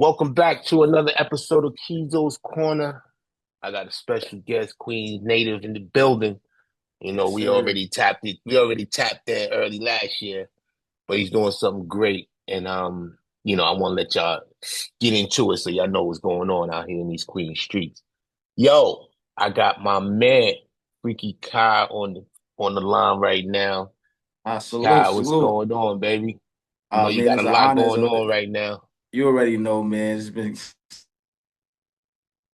Welcome back to another episode of Kizo's Corner. I got a special guest, Queens native in the building. You know, Yes, we sir. already tapped it. We already tapped that early last year, but he's doing something great. And I want to let y'all get into it so y'all know what's going on out here in these Queens streets. Yo, I got my man, Freaky Tah, on the line right now. Salute, Kai, what's salute. going on, baby? You know, you Man, got a it's an lot honor. going on right now. You already know, man. It's been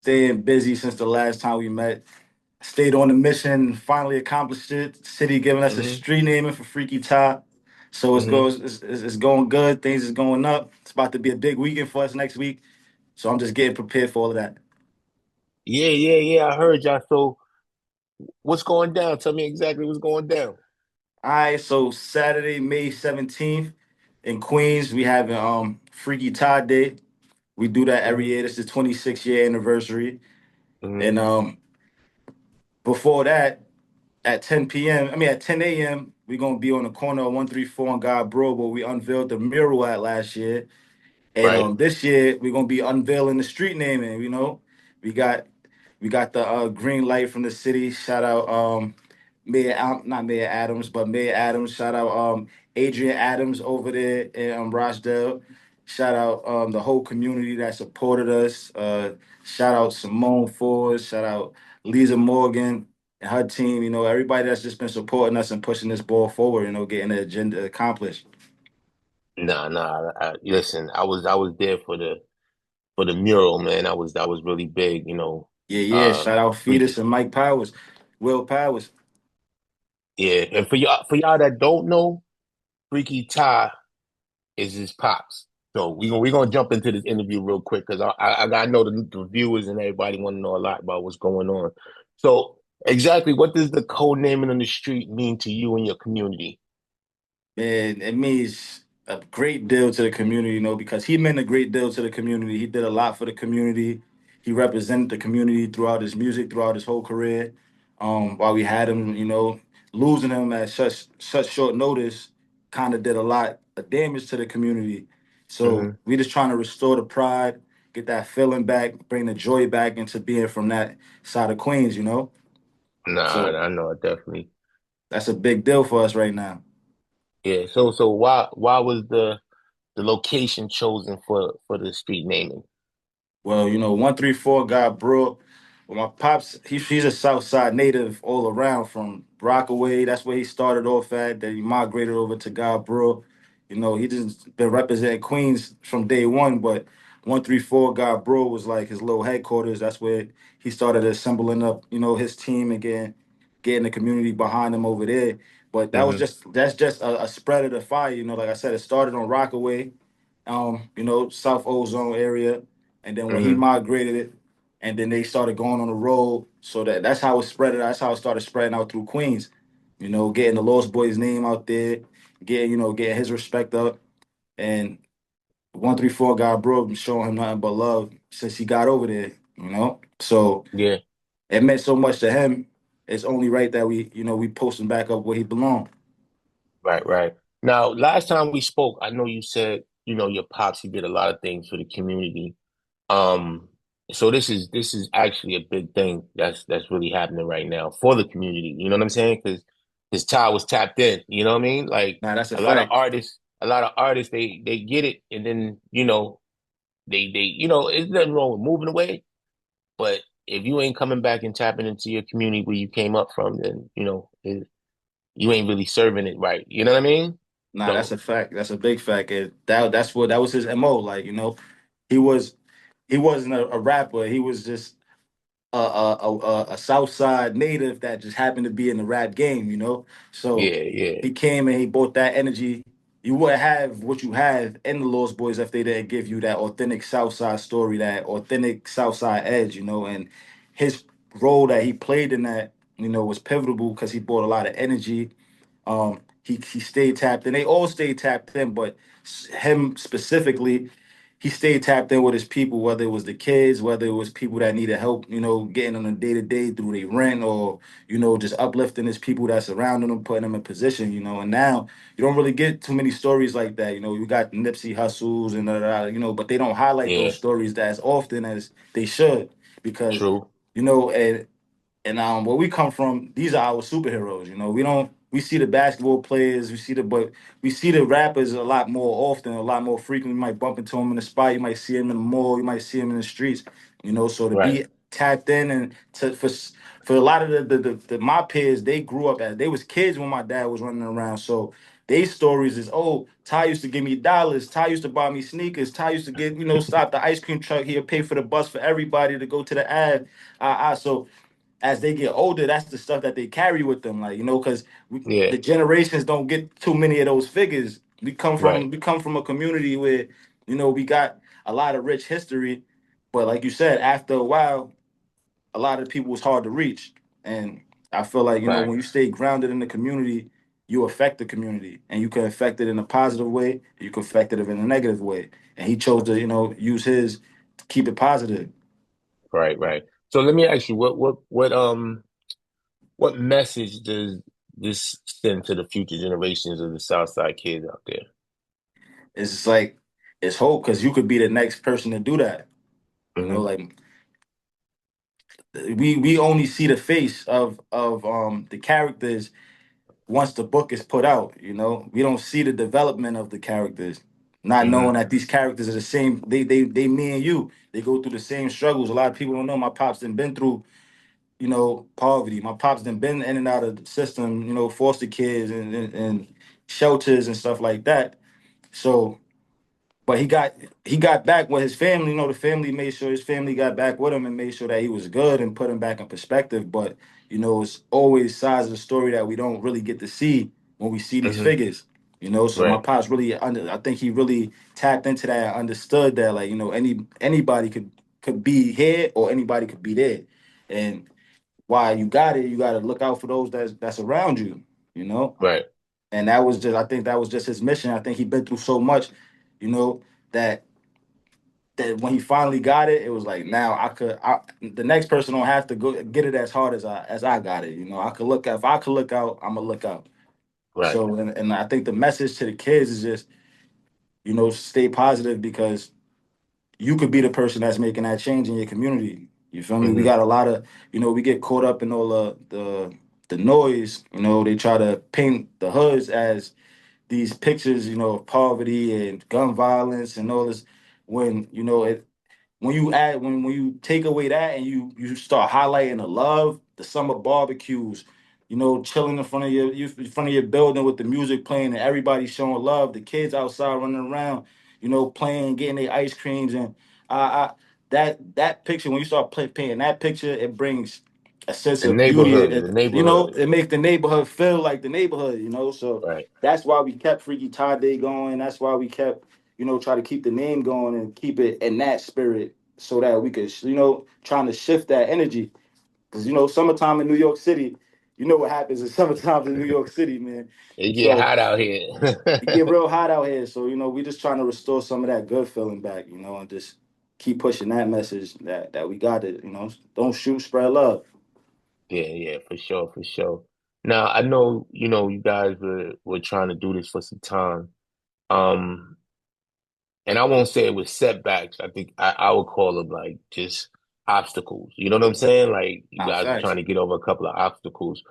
staying busy since the last time we met. Stayed on the mission, finally accomplished it. City giving us a hmm street naming for Freaky Tah. So hmm it's going good. Things is going up. It's about to be a big weekend for us next week. So I'm just getting prepared for all of that. Yeah. I heard y'all. So what's going down? Tell me exactly what's going down. All right, so Saturday, May 17th in Queens, we have Freaky Tah Day. We do that every hmm year. This is the 26th year anniversary. hmm And before that, at 10 p.m., at 10 a.m., we're gonna be on the corner of 134 on God Brewer where we unveiled the mural at last year. And Right. this year we're gonna be unveiling the street naming. We got we got the green light from the city. Shout out not Mayor Adams, but Mayor Adams. Shout out Adrian Adams over there in Rochdale. Shout out the whole community that supported us. Shout out Simone Ford. Shout out Lisa Morgan and her team. Everybody that's just been supporting us and pushing this ball forward. Getting the agenda accomplished. Nah. Listen, I was there for the mural, man. That was really big. Yeah. Shout Um, out freaky. Fetus and Mike Powers, Will Powers. Yeah, and for y'all that don't know, Freaky Tah is his pops. So we gonna jump into this interview real quick because I know the viewers and everybody want to know a lot about what's going on. So exactly, what does the code naming on the street mean to you and your community? Man, it means a great deal to the community, because he meant a great deal to the community. He did a lot for the community. He represented the community throughout his music, throughout his whole career. While we had him, losing him at such short notice kind of did a lot of damage to the community. So hmm we just trying to restore the pride, get that feeling back, bring the joy back into being from that side of Queens. Nah, So I know it definitely. that's a big deal for us right now. Yeah. So why was the location chosen for the street naming? Well, 134 got brought. Well, my pops, he's a South Side native all around from Rockaway. That's where he started off at. Then he migrated over to God Brew. He just been representing Queens from day one, but 134 God Brew was like his little headquarters. That's where he started assembling up, his team and getting the community behind him over there. But hmm that's just a spread of the fire. Like I said, it started on Rockaway, South Ozone area, and then when he hmm migrated it, and then they started going on the road, so that's how it spread. That's how it started spreading out through Queens. Getting the Lost Boyz name out there, getting his respect up, and 134 got bro been showing him nothing but love since he got over there. So Yeah. it meant so much to him. It's only right that we post him back up where he belonged. Right. Now, last time we spoke, I know you said, your pops, he did a lot of things for the community. Um, so this is actually a big thing that's really happening right now for the community. You know what I'm saying? Because his tie was tapped in. You know what I mean? Like Now that's a a lot of fact. artists, a lot of artists, they get it, and then they it's nothing wrong with moving away, but if you ain't coming back and tapping into your community where you came up from, then you ain't really serving it right. You know what I mean? Nah, that's So a fact. That's a big fact. That was his MO. Like, he was he wasn't a rapper. He was just a South Side native that just happened to be in the rap game. So yeah. he came and he brought that energy. You wouldn't have what you have in the Lost Boys if they didn't give you that authentic South Side story, that authentic South Side edge. And his role that he played in that, was pivotal because he brought a lot of energy. He stayed tapped in. They all stayed tapped in, but him specifically, he stayed tapped in with his people, whether it was the kids, whether it was people that needed help, getting on a day to day through their rent, or just uplifting his people that surrounding them, putting them in position, and now you don't really get too many stories like that. You got Nipsey Hustles and but they don't highlight those Yeah, stories that as often as they should, because true. and where we come from, these are our superheroes. We see the basketball players, but we see the rappers a lot more often, a lot more frequently. You might bump into them in the spot, you might see them in the mall, you might see them in the streets. So to Right. be tapped in and for a lot of my peers, they grew up as they was kids when my dad was running around. So they stories is, oh, Ty used to give me dollars, Ty used to buy me sneakers, Ty used to get, stop the ice cream truck, he'll pay for the bus for everybody to go to the ad. So as they get older, that's the stuff that they carry with them, like because Yeah. the generations don't get too many of those figures. Right. We come from a community where we got a lot of rich history, but like you said, after a while, a lot of people was hard to reach, and I feel like when you Facts. stay grounded in the community, you affect the community, and you can affect it in a positive way, you can affect it in a negative way, and he chose to use his to keep it positive. Right. Right. So let me ask you, what message does this send to the future generations of the Southside kids out there? It's just like it's hope because you could be the next person to do that. Hmm. Like we only see the face of the characters once the book is put out. We don't see the development of the characters, not knowing Hmm. that these characters are the same. They me and you. They go through the same struggles. A lot of people don't know my pops done been through poverty. My pops done been in and out of the system. Foster kids and shelters and stuff like that. So but he got back with his family. The family made sure his family got back with him and made sure that he was good and put him back in perspective. But it's always sides of the story that we don't really get to see when we see these Hmm. figures. So my Right. pops really I think he really tapped into that and understood that, like, anybody could be here or anybody could be there. And while you got to look out for those that's around you, you know? Right. And that was just I think that was just his mission. I think he been through so much, that when he finally got it, it was like, now the next person don't have to go get it as hard as I got it. I could look out. If I could look out, I'm gonna look out. Right. So and I think the message to the kids is just, stay positive, because you could be the person that's making that change in your community. You feel me? We Hmm. got a lot of, we get caught up in all the noise. They try to paint the hoods as these pictures, of poverty and gun violence and all this, when when you take away that and you start highlighting the love, the summer barbecues, chilling in front of in front of your building with the music playing and everybody showing love, the kids outside running around, playing, getting their ice creams, and I that picture, when you start painting that picture, it brings a sense The of beauty. neighborhood. The neighborhood. It makes the neighborhood feel like the neighborhood. So Right. that's why we kept Freaky Tah Day going. That's why we kept try to keep the name going and keep it in that spirit, so that we could, trying to shift that energy. Because, summertime in New York City, you know what happens in summertime in New York City, man. It get So hot out here. it get real hot out here. So, we just trying to restore some of that good feeling back, and just keep pushing that message that we got it, don't shoot, spread love. Yeah, yeah, for sure, for sure. Now I know, you guys were trying to do this for some time. Um, and I won't say it was setbacks. I think I would call them like just obstacles. You know what I'm saying? Like you Nah, guys were facts. trying to get over a couple of obstacles.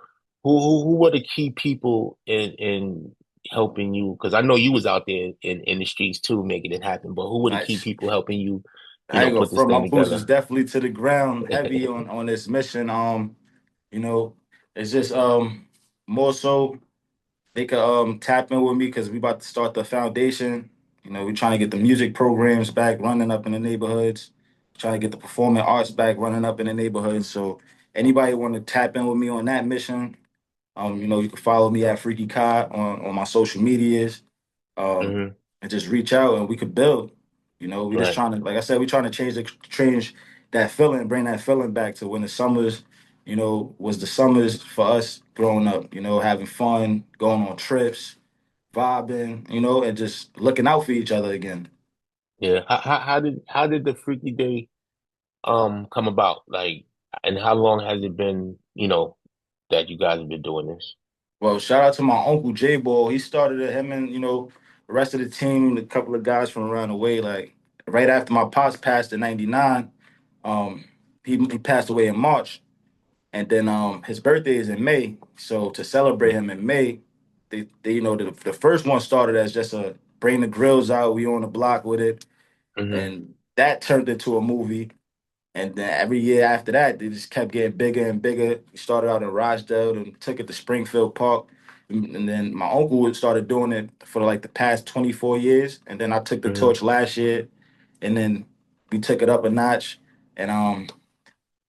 Who were the key people in helping you? Because I know you was out there in the streets too, making it happen. But who were the key Nice. people helping you, I ain't go put this front. My thing boots is together? definitely to the ground, heavy on this mission. You know, it's just more so they could tap in with me, because we about to start the foundation. We're trying to get the music programs back running up in the neighborhoods, trying to get the performing arts back running up in the neighborhoods. So anybody want to tap in with me on that mission, you can follow me at Freaky Kai on my social medias, um, Hmm. and just reach out and we could build. We just Right. trying to, like I said, we trying to change that feeling, bring that feeling back to when the summers, was the summers for us growing up. Having fun, going on trips, vibing, and just looking out for each other again. Yeah. How did the Freaky Day come about? Like, and how long has it been, that you guys have been doing this? Well, shout out to my uncle J Ball. He started it, him and the rest of the team, a couple of guys from around the way. Like right after my pops passed in '99, um, he passed away in March, and then his birthday is in May. So to celebrate him in May, they the first one started as just a bring the grills out, we on the block with it, Mm-hmm. and that turned into a movie. And then every year after that, they just kept getting bigger and bigger. We started out in Rochdale and took it to Springfield Park. And then my uncle started doing it for like the past 24 years. And then I took the Mm-hmm. torch last year. And then we took it up a notch. And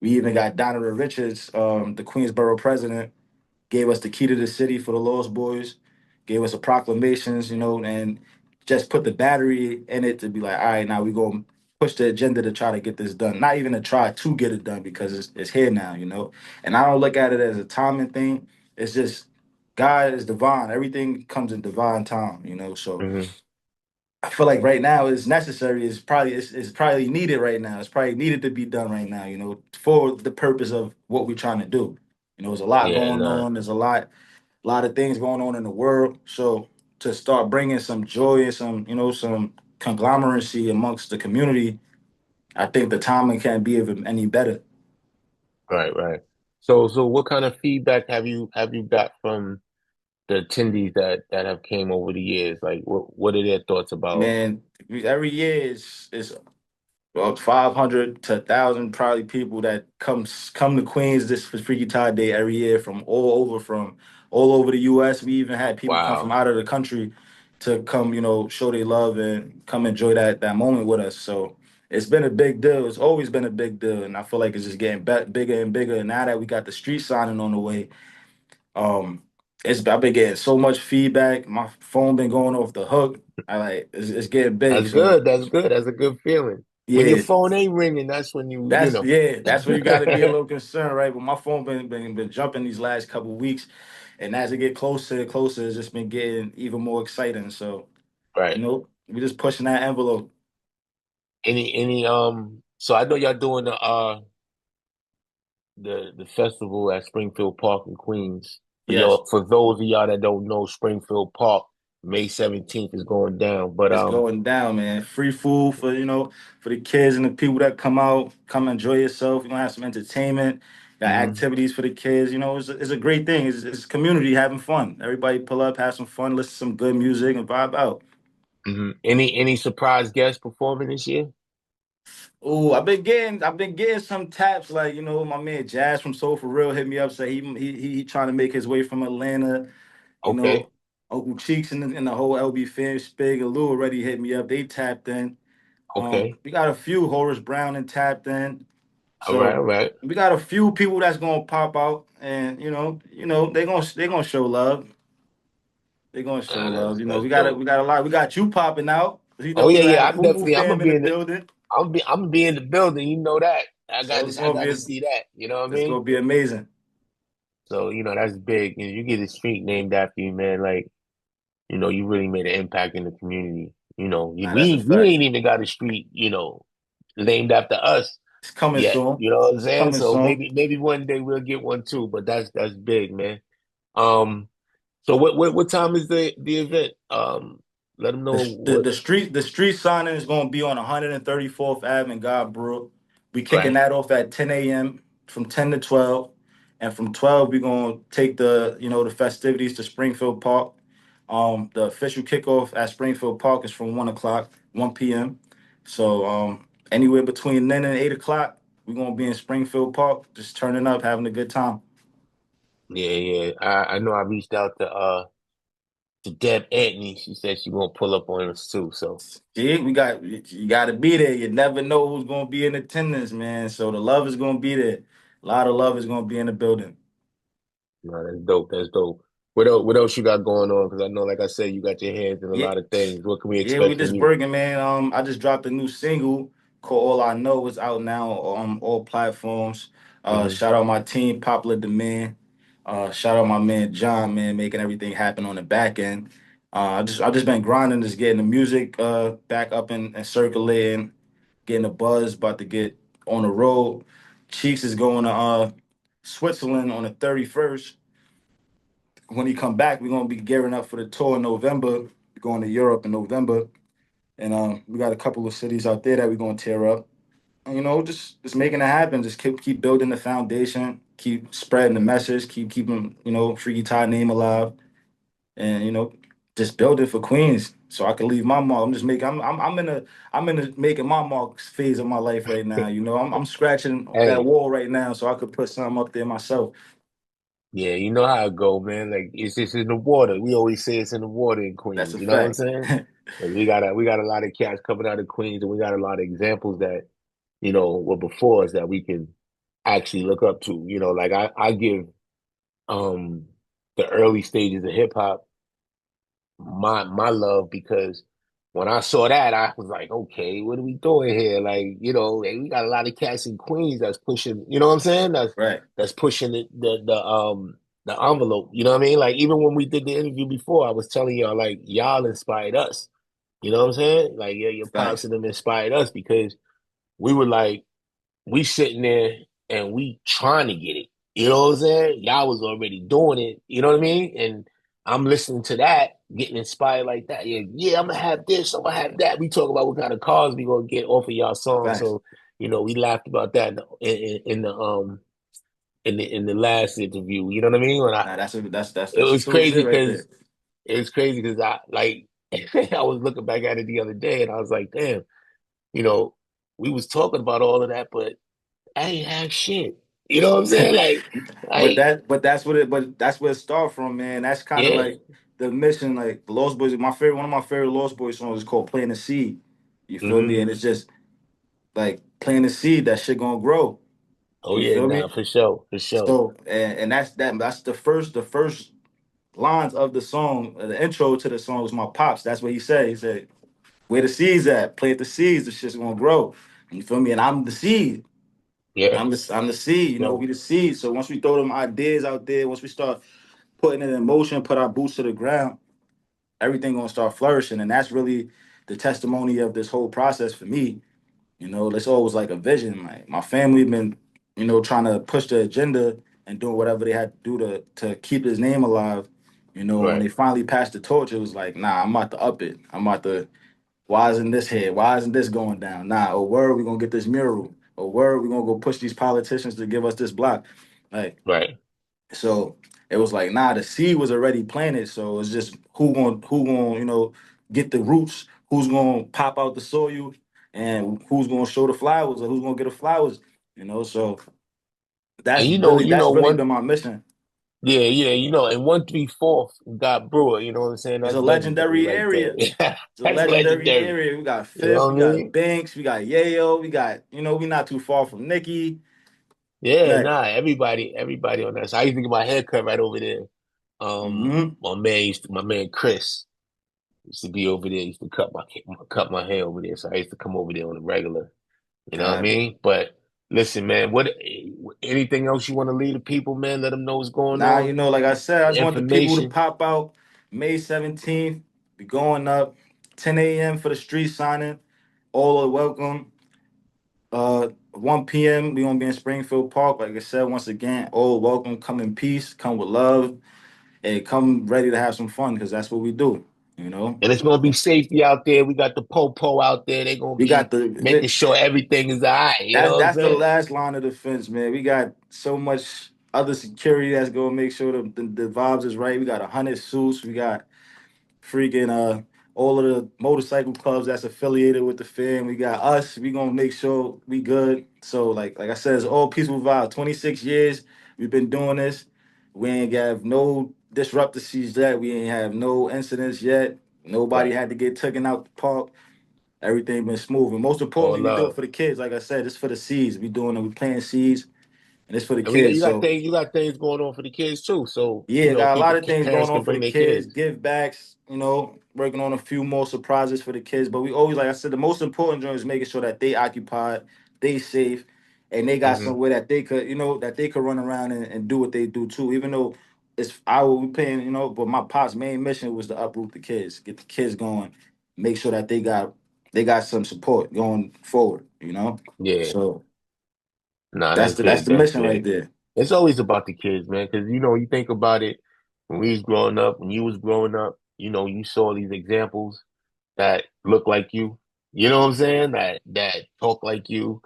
we even got Donovan Richards, the Queensborough president, gave us the key to the city for the Lost Boyz, gave us a proclamations, and just put the battery in it to be like, all right, now we gonna push the agenda to try to get this done. Not even to try to get it done because it's here now. And I don't look at it as a timing thing. It's just God is divine. Everything comes in divine time. So Mm-hmm. I feel like right now it's necessary. It's probably needed right now. It's probably needed to be done right now. For the purpose of what we're trying to do. There's a lot Yeah, going nah. on. There's a lot of things going on in the world. So to start bringing some joy and some conglomeracy amongst the community, I think the timing can't be even any better. Right, right. So what kind of feedback have you got from the attendees that have came over the years? Like, what are their thoughts about? Man, every year is well, 500 to 1,000 probably people that come to Queens this for Freaky Tah Day every year from all over the U.S. We even had people come from Wow. out of the country to come, show their love and come enjoy that moment with us. So it's been a big deal. It's always been a big deal, and I feel like it's just getting bigger and bigger. And now that we got the street signing on the way, um, I've been getting so much feedback. My phone been going off the hook. It's getting big. That's So good. That's good. That's a good feeling. When your yeah. phone ain't ringing, that's when you That's know. yeah, that's where you got to be a little concerned, right? But my phone been jumping these last couple of weeks, and as it get closer and closer, it's just been getting even more exciting. So Right. we just pushing that envelope. So I know y'all doing the festival at Springfield Park in Queens. Yes, For those of y'all that don't know, Springfield Park, May 17th is going down. But it's going down, man. Free food for the kids and the people that come out, come enjoy yourself. You're gonna have some entertainment, got mhm, activities for the kids. It's a great thing. It's community having fun. Everybody pull up, have some fun, listen to some good music, and vibe out. any surprise guests performing this year? Oh, I've been getting some taps like my man Jazz from Soul for Real hit me up say he trying to make his way from Atlanta. You Okay, know, Uncle Cheeks and the whole LB fam Spigg and Lou already hit me up. They tapped in. okay. We got a few Horace Brown and tapped in. All right, So all right. we got a few people that's gonna pop out and they gonna show love. They gonna show love. That's We got dope. we got a lot. We got you popping out. Oh We yeah, gonna yeah. have I'm FUBU definitely. I'm gonna fam in be the in the. building. I'm be in the building. You know that. So it's I gonna got be to see that. You know what I it's mean? gonna be amazing. So that's big. You get a street named after you, man. Like you really made an impact in the community. Nah, that's a We fact. ain't even got a street, named after us It's coming yet. soon. You know what I'm It's saying? coming So soon. maybe one day we'll get one too. But that's big, man. Um. So what time is the event? Let them know what. The street signing is gonna be on 134th Ave in Godbrook. We kicking Right. that off at 10 a.m. from 10 to 12, and from 12 we're gonna take the festivities to Springfield Park. The official kickoff at Springfield Park is from 1 o'clock, 1 p.m. So anywhere between then and 8 o'clock, we're gonna be in Springfield Park, just turning up, having a good time. Yeah, yeah. I know. I reached out to Deb Anthony. She said she gonna pull up on us too. So See, you got to be there. You never know who's gonna be in attendance, man. So the love is gonna be there. A lot of love is gonna be in the building. that's dope. That's dope. What else you got going on? Because I know, like I said, you got your hands in a Yeah, lot of things. What can we yeah, we expect from just you? working, man. I just dropped a new single called "All I Know." Is out now on all platforms. Hmm. Shout out my team, Popular Demand. Shout out my man John, man, making everything happen on the back end. I just been grinding, just getting the music back up and circulating, getting a buzz, about to get on the road. Cheeks is going to Switzerland on the 31st. When he come back, we're gonna be gearing up for the tour in November, going to Europe in November. And we got a couple of cities out there that we're gonna tear up. And, just making it happen. Just keep building the foundation, keep spreading the message, keep keeping, Freaky Tah name alive, and just build it for Queens so I can leave my mark. I'm just making. I'm in a making my mark phase of my life right now. I'm scratching that Hey, wall right now so I could put something up there myself. yeah, you know how it go, man. Like it's just in the water. We always say it's in the water in That's Queens. a You know what I'm fact. saying? Like we got a lot of cats coming out of Queens, and we got a lot of examples that were before us that we can actually look up to. Like I give um the early stages of hip hop my love because when I saw that, I was like, okay, what are we doing here? Like, like, we got a lot of cats in Queens that's pushing, you know what I'm saying? That's Right. that's pushing the envelope. You know what I mean? Like even when we did the interview before, I was telling y'all like y'all inspired us. You know what I'm saying? Like yeah, your pops Facts. and them inspired us because we were like we sitting there and we trying to get it. You know what I'm saying? Y'all was already doing it. You know what I mean? And I'm listening to that, getting inspired like that. Yeah, yeah, I'm gonna have this, I'm gonna have that. We talk about what kind of cars we gonna get off of y'all songs. Facts. So, we laughed about that in the last interview. You know what I mean? When Nah, it that's was true crazy shit right there. because I like I was looking back at it the other day and I was like, damn, you know, we was talking about all of that, but I ain't have shit. You know what I'm saying? But that's where it start from, man. That's kind of Yeah. like the mission, like the Lost Boys. One of my favorite Lost Boys songs is called "Playing the Seed." You feel me? Hmm. And it's just like playing the seed that shit gonna grow. Oh You yeah, feel me? nah, for sure, for sure. So and that's the first lines of the song. The intro to the song was my pops. That's what he said. He said, "Where the seeds at? Plant the seeds. The shit's gonna grow." You feel me? And I'm the seed. Yeah, I'm the seed. We yo, the seed. So once we throw them ideas out there, once we start putting it in motion, put our boots to the ground, everything gonna start flourishing. And that's really the testimony of this whole process for me. It's always like a vision. Like my family been, trying to push the agenda and doing whatever they had to do to keep his name alive. When right, they finally passed the torch, it was like, nah, I'm about to up it. I'm about to. Why isn't this here? Why isn't this going down? Nah, oh word, we gonna get this mural. Oh word, we gonna go push these politicians to give us this block. Like right. so it was like, nah, the seed was already planted. So it's just who gonna, get the roots, who's gonna pop out the soil, and who's gonna show the flowers or who's gonna get the flowers. So And that's you know, really you that's know, really one, been my mission. yeah, yeah, and 134th got Brewer. You know what I'm saying? It's a That's legendary legendary right there. area. It's a That's legendary legendary. area. We got You know Fifth, what I we got mean? Banks, we got Yayo, we got, we not too far from Nikki. Yeah, Like, nah, everybody on that. So I used to get my hair cut right over there. hmm My man Chris used to be over there. He used to cut my hair over there. So I used to come over there on the regular. You know what I God. mean? But listen, man, anything else you want to leave the people, man? Let them know what's going Nah, on. like I said, I The just want the people to information. pop out May 17th. Be going up 10 a.m. for the street signing. All are welcome. 1 p.m. we gonna be in Springfield Park. Like I said, once again, all welcome. Come in peace, come with love, and come ready to have some fun because that's what we do, you know. And it's gonna be safety out there. We got the po out there. They're gonna We got be making sure everything is all right. You that's know what I'm that's the saying? last line of defense, man. We got so much other security that's gonna make sure the vibes is right. We got 100 suits. We got freaking all of the motorcycle clubs that's affiliated with the fam. We got us. We gonna make sure we good. So like I said, it's all peaceful vibe. 26 years we've been doing this. We ain't got no disruptancies yet. We ain't have no incidents yet. Nobody Right. had to get taken out the park. Everything been smooth. And most All importantly, we do it love. for the kids. Like I said, it's for the seeds. We planting seeds and it's for the And we kids. you got So things you got things going on for the kids too. So, yeah, got a lot people of things going parents on can for the bring their kids, kids. give backs, working on a few more surprises for the kids. But we always, like I said, the most important joint is making sure that they occupied, they safe, and they got Hmm. somewhere that they could, that they could run around and do what they do too. Even though it's our we paying, you know, but my pop's main mission was to uproot the kids, get the kids going, make sure that they got some support going forward, you know. Yeah. So Nah, that's that's the that's big. the That's mission right big. there. It's always about the kids, man. Because you think about it, when we was growing up, when you was growing up, you saw these examples that look like you. You know what I'm saying? That talk like you,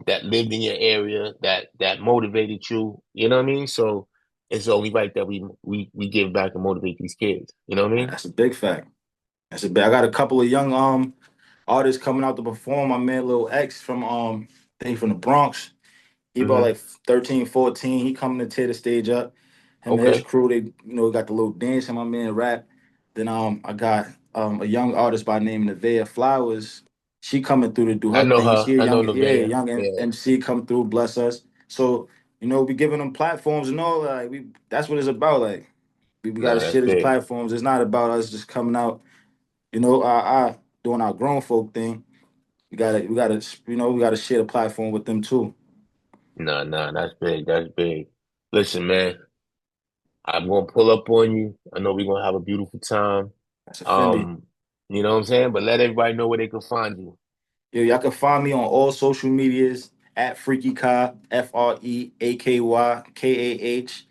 that lived in your area, that motivated you. You know what I mean? So it's only right that we give back and motivate these kids. You know what I mean? That's a big fact. I got a couple of young artists coming out to perform. My man Lil X from I think from the Bronx. He about Hmm. like 13, 14. He coming to tear the stage up. Him and his Okay. crew, they got the little dance and my man rap. Then I got a young artist by the name of Nevaeh Flowers. She coming through to do I her know thing. her. She a I know young, yeah, Nevaeh. young Yeah. MC come through, bless us. So, we giving them platforms and all that. Like, that's what it's about. Like we gotta Nah, that's share these big. platforms. It's not about us just coming out, our doing our grown folk thing. We gotta share the platform with them too. Nah, that's big. That's big. Listen, man, I'm gonna pull up on you. I know we're gonna have a beautiful time. That's a Fendi. Um, you know what I'm saying? But let everybody know where they can find you. Yo, y'all can find me on all social medias at Freaky Kah, FreakyKah.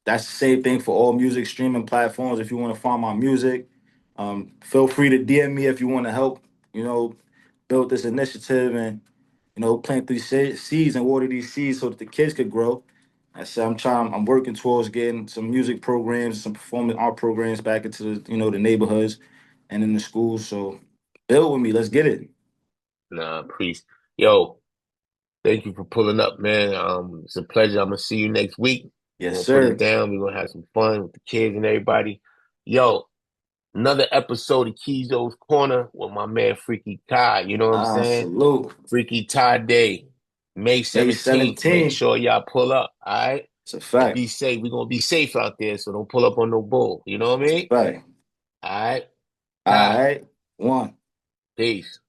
That's the same thing for all music streaming platforms. If you want to find my music, feel free to DM me if you want to help, you know, build this initiative and plant these seeds and water these seeds so that the kids could grow. I said I'm working towards getting some music programs, some performing art programs back into the neighborhoods and in the schools. So build with me. Let's get it. Nah, priest. Yo, thank you for pulling up, man. It's a pleasure. I'm gonna see you next week. We're Yes, gonna put it sir. down. We're gonna have some fun with the kids and everybody. Yo, another episode of Kizo's Corner with my man Freaky Tah. You know what I'm Ah, saying? salute. Freaky Tah Day, May May 17th. Make 17th. sure y'all pull up. All right. It's a And fact. be safe. We're gonna be safe out there, so don't pull up on no bull. You know what I It's a mean? fact. All right. All Nah. right. One. Peace.